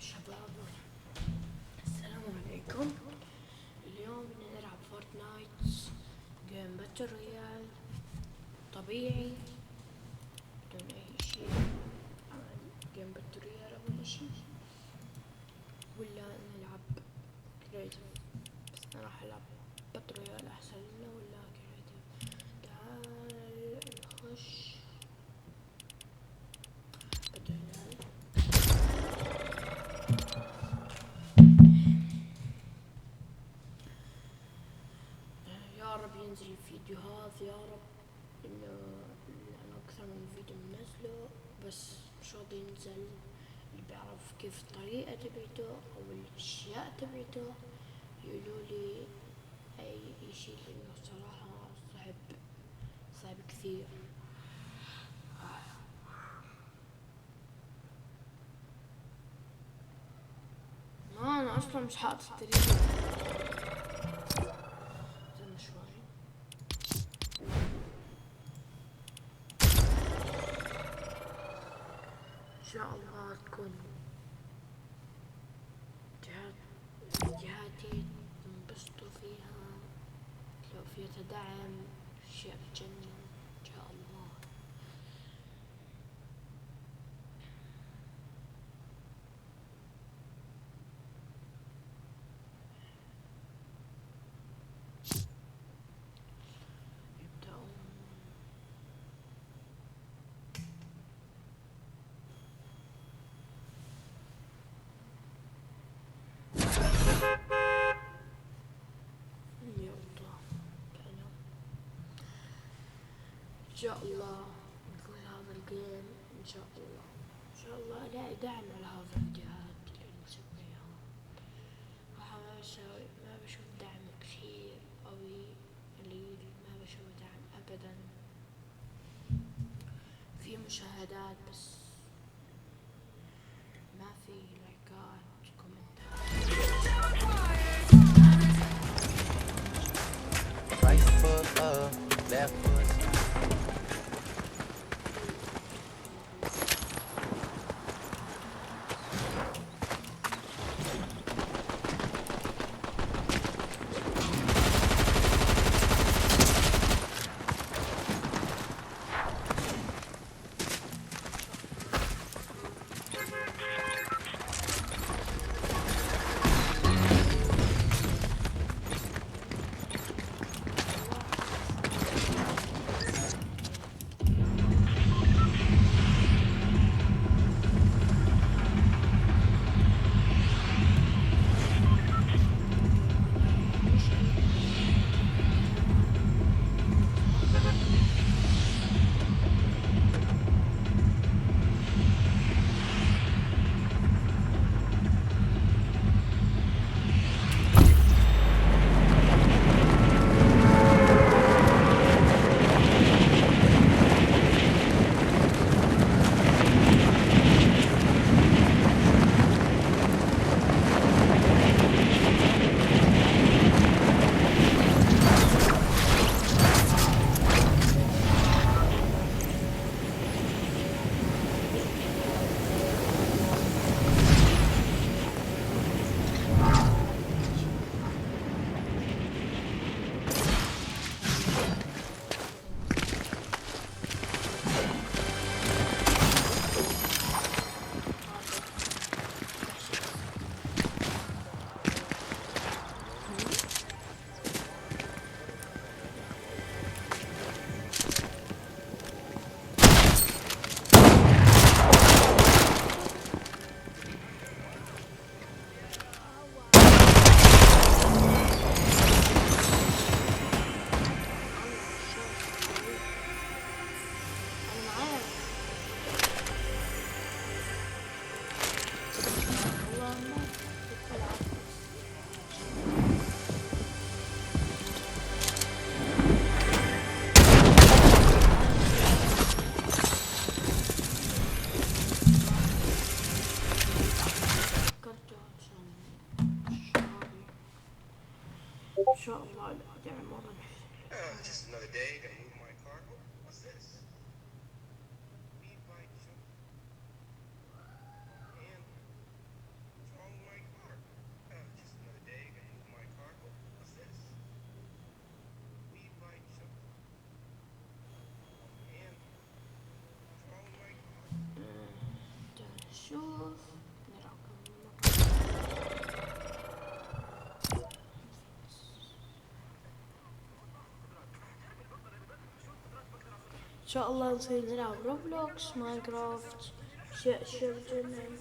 شباب، السلام عليكم. اليوم بدنا نلعب فورتنايت جيم باتل رويال طبيعي بدون اي شي. جيم باتل رويال اول اشي ولا نلعب كريتيف؟ بس انا راح العب باتل رويال احسن لنا ولا كريتيف. تعال نخش باتل رويال. يا رب ينزل الفيديوهات يا رب، لأنه أكثر من فيديو منزله بس مش راضي ينزل. اللي بيعرف كيف الطريقة تبعته أو الأشياء تبعته يقولولي أي شي، لأنه صراحة صعب كثير. ما أنا أصلا مش حاطط التريد زي شوي. إن شاء الله تكون فيديوهاتي تنبسطوا فيها، لو فيها دعم أشياء بتجنن إن شاء الله. يبدأون يلا كلام. إن شاء الله نقول هذا الجيم، إن شاء الله إن شاء الله ألاقي دعم على هذا الفيديوهات اللي نسويها. ما بشوف دعم كثير قوي، قليل، ما بشوف دعم أبدا. في مشاهدات بس ما في لايكات كومنتات. Right foot up, left foot. إن شاء الله لا دعم مرة. Just another day, gotta move my cargo. What's this? Meat by and نشوف نلعب ان شاء الله نصير نلعب روبلوكس ماينكرافت شيء بجنن.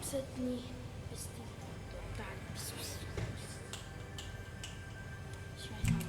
لبستني بستي. تعال بس سمعت عنها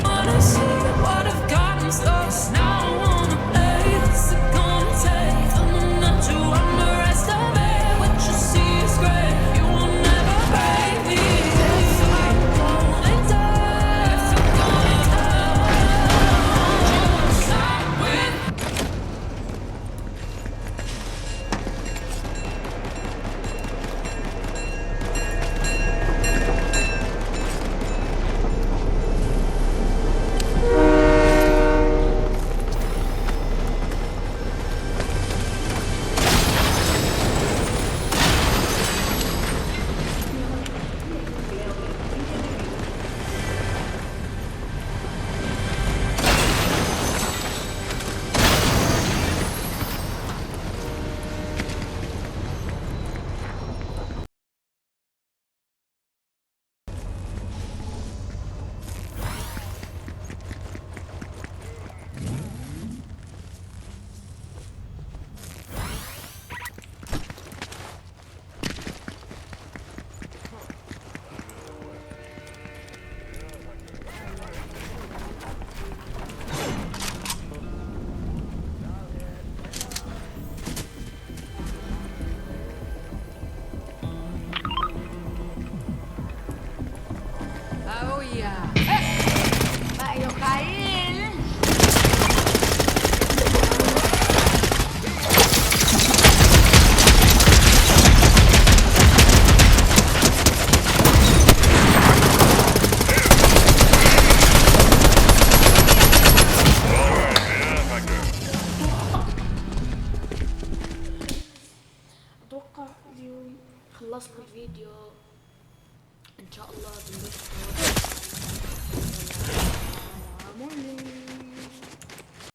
Wanna see what I've got in store. Now I wanna play. What's it gonna take? I'm not to underestimate. What you see is great. You will never break me. If I won't die, if I'm gonna die, you won't stop with. Oh yeah. Tayo kain. اتوقع اليوم خلصنا الفيديو ان شاء الله بالنسبة